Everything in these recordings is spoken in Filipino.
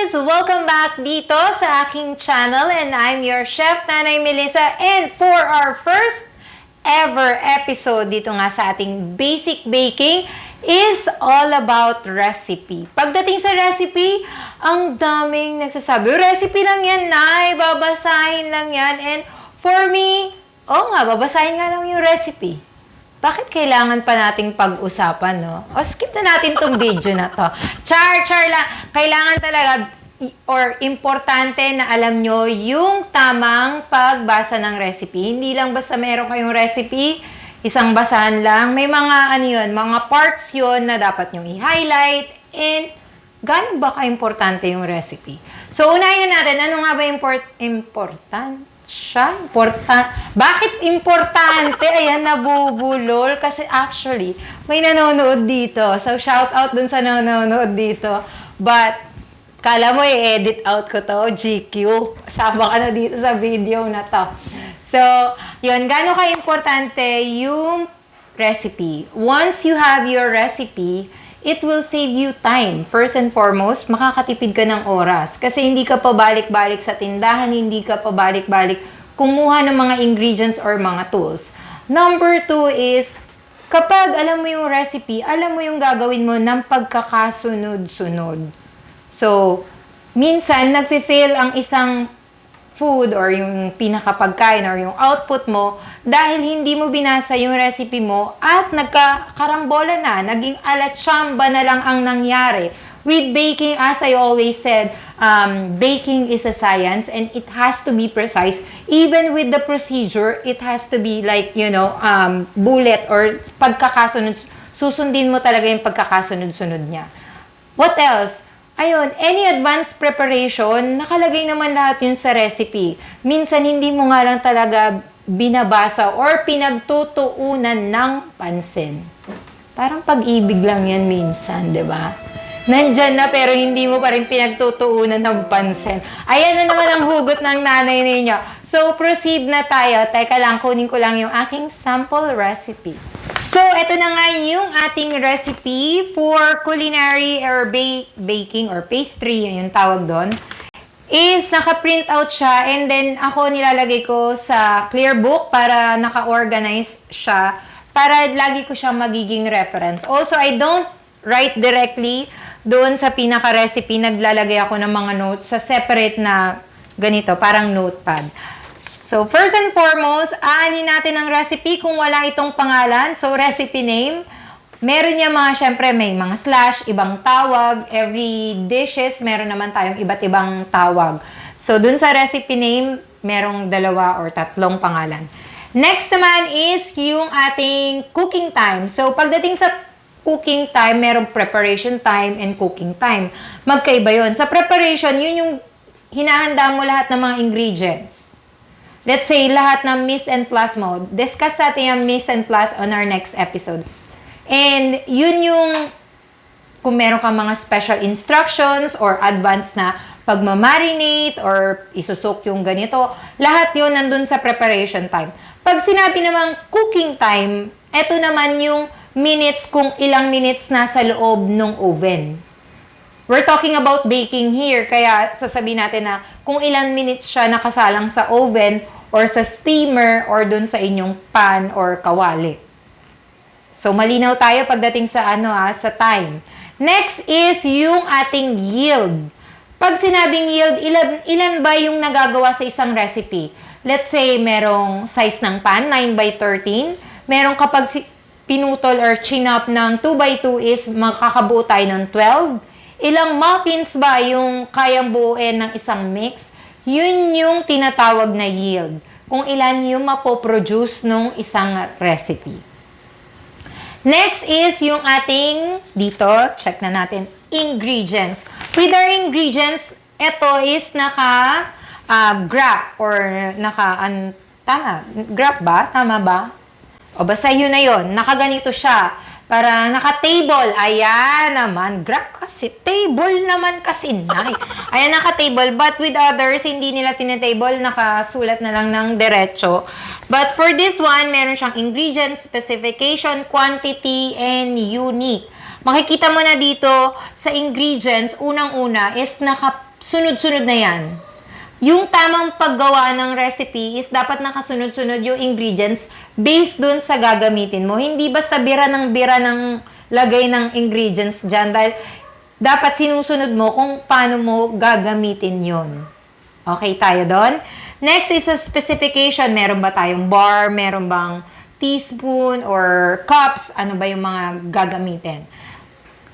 Queens! Welcome back dito sa aking channel and I'm your chef, Nanay Melissa. And for our first ever episode dito nga sa ating basic baking is all about recipe. Pagdating sa recipe, ang daming nagsasabi, recipe lang yan, Nay, babasahin lang yan. And for me, babasahin nga lang yung recipe. Bakit kailangan pa nating pag-usapan, no? O skip na natin tong video na to. Char lang. Kailangan talaga or importante na alam nyo yung tamang pagbasa ng recipe. Hindi lang basta meron kayong recipe, isang basahan lang. May mga mga parts yun na dapat nyong i-highlight. And gaano ba ka-importante yung recipe? So, unahin na natin, ano nga ba important? Bakit importante? Ayan, nabubulol. Kasi actually, may nanonood dito. So, shout out dun sa nanonood dito. But, kala mo i-edit out ko to, GQ. Sama ka na dito sa video na to. So, yun, gaano ka-importante yung recipe. Once you have your recipe, it will save you time. First and foremost, makakatipid ka ng oras. Kasi hindi ka pa balik-balik sa tindahan, hindi ka pa balik-balik kumuha ng mga ingredients or mga tools. Number 2 is, kapag alam mo yung recipe, alam mo yung gagawin mo ng pagkakasunod-sunod. So, minsan, nagfe-fail ang isang food or yung pinakapagkain or yung output mo dahil hindi mo binasa yung recipe mo at nagkakarambola na, naging alatsamba na lang ang nangyari. With baking, as I always said, baking is a science and it has to be precise. Even with the procedure, it has to be like, bullet or pagkakasunod. Susundin mo talaga yung pagkakasunod-sunod niya. What else? Ayun, any advanced preparation, nakalagay naman lahat yun sa recipe. Minsan, hindi mo nga lang talaga binabasa or pinagtutuunan ng pansin. Parang pag-ibig lang yan minsan, di ba? Nandyan na pero hindi mo pa rin pinagtutuunan ng pansin. Ayan na naman ang hugot ng nanay ninyo. So, proceed na tayo. Teka lang, kunin ko lang yung aking sample recipe. So, ito na nga yung ating recipe for culinary or baking or pastry, yung tawag doon, is naka-print out siya and then ako nilalagay ko sa clear book para naka-organize siya para lagi ko siyang magiging reference. Also, I don't write directly doon sa pinaka-recipe, naglalagay ako ng mga notes sa separate na ganito, parang notepad. So, first and foremost, aanin natin ang recipe kung wala itong pangalan. So, recipe name. Meron niya syempre may mga slash, ibang tawag. Every dishes, meron naman tayong iba't ibang tawag. So, dun sa recipe name, merong 2 or 3 pangalan. Next naman is yung ating cooking time. So, pagdating sa cooking time, merong preparation time and cooking time. Magkaiba yun. Sa preparation, yun yung hinahanda mo lahat ng mga ingredients. Let's say, lahat ng mist and plus mo. Discuss natin yung mist and plus on our next episode. And yun yung, kung meron kang mga special instructions or advanced na pagmamarinate or isusok yung ganito, lahat yun nandun sa preparation time. Pag sinabi namang cooking time, eto naman yung minutes kung ilang minutes nasa loob ng oven. We're talking about baking here, kaya sasabihin natin na kung ilang minutes siya nakasalang sa oven or sa steamer or dun sa inyong pan or kawali. So, malinaw tayo pagdating sa sa time. Next is yung ating yield. Pag sinabing yield, ilan ba yung nagagawa sa isang recipe? Let's say, merong size ng pan, 9x13. Merong kapag pinutol or chinop ng 2x2 is makakabuo tayo ng 12. Ilang muffins ba yung kayang buuin ng isang mix? Yun yung tinatawag na yield. Kung ilan yung mapoproduce ng isang recipe. Next is yung ating, dito, check na natin, ingredients. With our ingredients, ito is naka-graph or graph ba? Tama ba? O basta yun na yun. Nakaganito siya. Para naka-table. Ayan naman. Grab kasi. Table naman kasi, Nay. Ayan, naka-table. But with others, hindi nila tinatable. Nakasulat na lang ng diretso. But for this one, meron siyang ingredients, specification, quantity, and unique. Makikita mo na dito sa ingredients, unang-una is sunod-sunod na yan. Yung tamang paggawa ng recipe is dapat nakasunod-sunod yung ingredients based dun sa gagamitin mo. Hindi basta bira ng lagay ng ingredients dyan dahil dapat sinusunod mo kung paano mo gagamitin yon. Okay tayo doon? Next is a specification. Meron ba tayong bar? Meron bang teaspoon or cups? Ano ba yung mga gagamitin?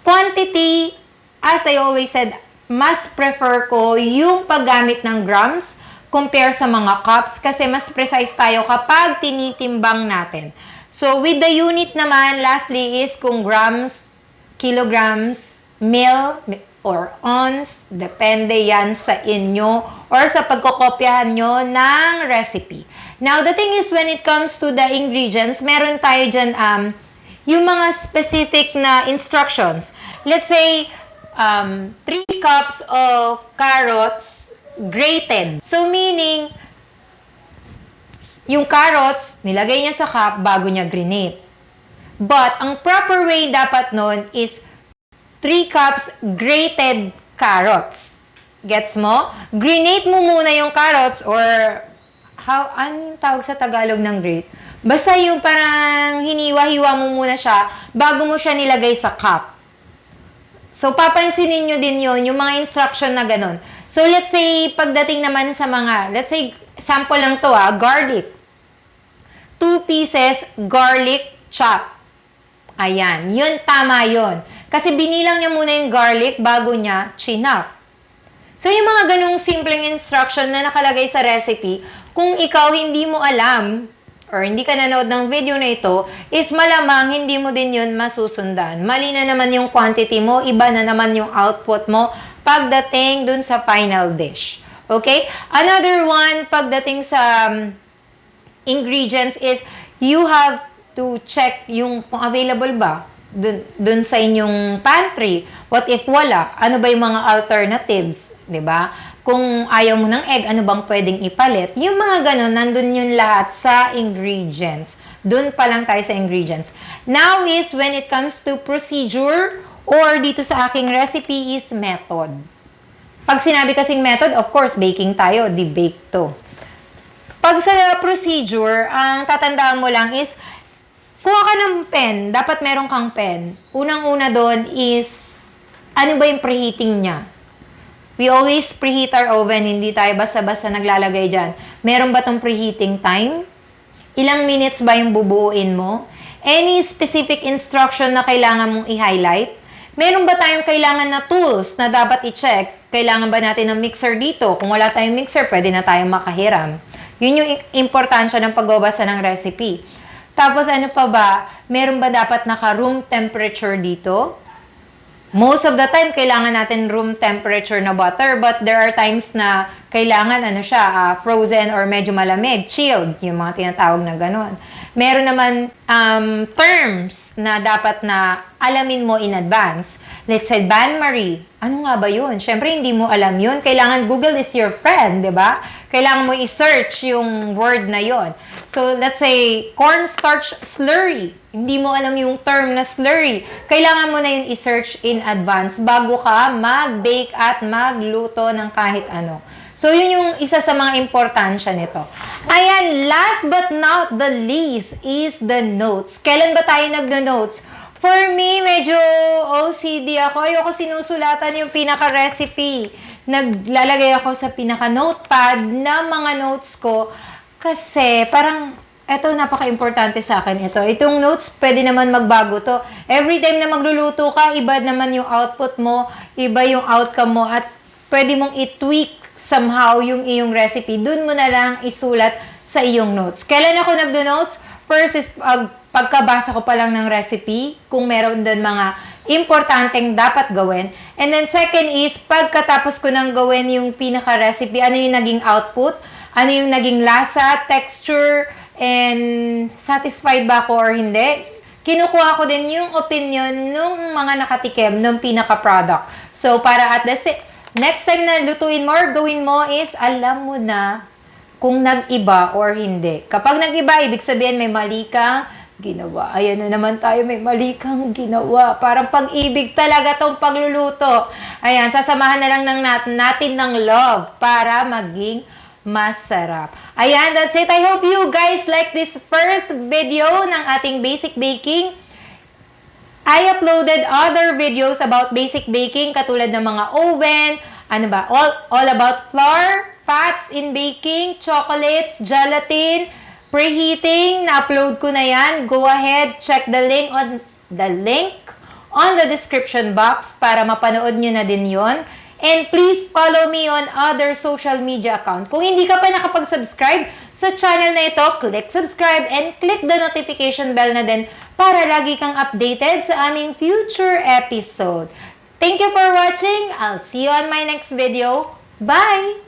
Quantity, as I always said, mas prefer ko yung paggamit ng grams compare sa mga cups kasi mas precise tayo kapag tinitimbang natin. So, with the unit naman, lastly is kung grams, kilograms, mil, or ons, depende yan sa inyo or sa pagkokopyahan nyo ng recipe. Now, the thing is when it comes to the ingredients, meron tayo dyan yung mga specific na instructions. Let's say, 3 cups of carrots grated. So, meaning, yung carrots, nilagay niya sa cup bago niya grenade. But, ang proper way dapat nun is 3 cups grated carrots. Gets mo? Grenade mo muna yung carrots or ano yung tawag sa Tagalog ng grate? Basta yung parang hiniwa-hiwa mo muna siya bago mo siya nilagay sa cup. So, papansinin nyo din yun, yung mga instruction na ganun. So, let's say, pagdating naman sa mga, let's say, sample lang to garlic. 2 pieces garlic chop. Ayan, yun, tama yun. Kasi binilang niya muna yung garlic bago niya chinap. So, yung mga ganung simpleng instruction na nakalagay sa recipe, kung ikaw hindi mo alam, or hindi ka nanood ng video na ito, is malamang hindi mo din yun masusundan. Mali na naman yung quantity mo, iba na naman yung output mo pagdating dun sa final dish. Okay? Another one, pagdating sa ingredients is, you have to check yung kung available ba dun sa inyong pantry. What if wala? Ano ba yung mga alternatives? 'Di ba? Kung ayaw mo ng egg, ano bang pwedeng ipalit? Yung mga ganun, nandun yun lahat sa ingredients. Dun pa lang tayo sa ingredients. Now is when it comes to procedure or dito sa aking recipe is method. Pag sinabi kasing method, of course, baking tayo, di-bake to. Pag sa procedure, ang tatandaan mo lang is, kuha ka ng pen. Dapat meron kang pen. Unang-una doon is, ano ba yung preheating niya? We always preheat our oven. Hindi tayo basta-basta naglalagay dyan. Meron ba tong preheating time? Ilang minutes ba yung bubuuin mo? Any specific instruction na kailangan mong i-highlight? Meron ba tayong kailangan na tools na dapat i-check? Kailangan ba natin ng mixer dito? Kung wala tayong mixer, pwede na tayong makahiram. Yun yung importansya ng pagbabasa ng recipe. Tapos ano pa ba? Meron ba dapat naka-room temperature dito? Most of the time, kailangan natin room temperature na butter, but there are times na kailangan frozen or medyo malamig, chilled, yung mga tinatawag na gano'n. Meron naman terms na dapat na alamin mo in advance. Let's say, bain-marie. Ano nga ba yun? Siyempre, hindi mo alam yun. Kailangan Google is your friend, di ba? Kailangan mo i-search yung word na yon. So, let's say, cornstarch slurry. Hindi mo alam yung term na slurry. Kailangan mo na yun i-search in advance bago ka mag-bake at magluto ng kahit ano. So, yun yung isa sa mga importansya nito. Ayan, last but not the least is the notes. Kailan ba tayo nagno-notes? For me, medyo OCD ako. Ayoko sinusulatan yung pinaka-recipe. Naglalagay ako sa pinaka-notepad na mga notes ko kasi parang eto, napaka-importante sa akin ito. Itong notes, pwede naman magbago to. Every time na magluluto ka, iba naman yung output mo, iba yung outcome mo, at pwede mong i-tweak somehow yung iyong recipe. Doon mo na lang isulat sa iyong notes. Kailan ako nagdo-notes? First is pagkabasa ko pa lang ng recipe, kung meron doon mga importanteng dapat gawin. And then second is, pagkatapos ko nang gawin yung pinaka-recipe, ano yung naging output, ano yung naging lasa, texture, and satisfied ba ako or hindi. Kinukuha ko din yung opinion ng mga nakatikim ng pinaka-product. So, para at the next time na lutuin mo or gawin mo is, alam mo na kung nag-iba or hindi. Kapag nag-iba, ibig sabihin may mali kang ginawa. Ayan na naman tayo, may mali kang ginawa. Parang pag-ibig talaga tong pagluluto. Ayan, sasamahan na lang natin ng love para maging masarap. Ayan, that's it. I hope you guys like this first video ng ating basic baking. I uploaded other videos about basic baking katulad ng mga oven, ano ba, all about flour, fats in baking, chocolates, gelatin, preheating, na-upload ko na yan. Go ahead, check the link on the description box para mapanood nyo na din yon. And please follow me on other social media account. Kung hindi ka pa nakapag-subscribe sa channel na ito, click subscribe and click the notification bell na din para lagi kang updated sa aming future episode. Thank you for watching. I'll see you on my next video. Bye!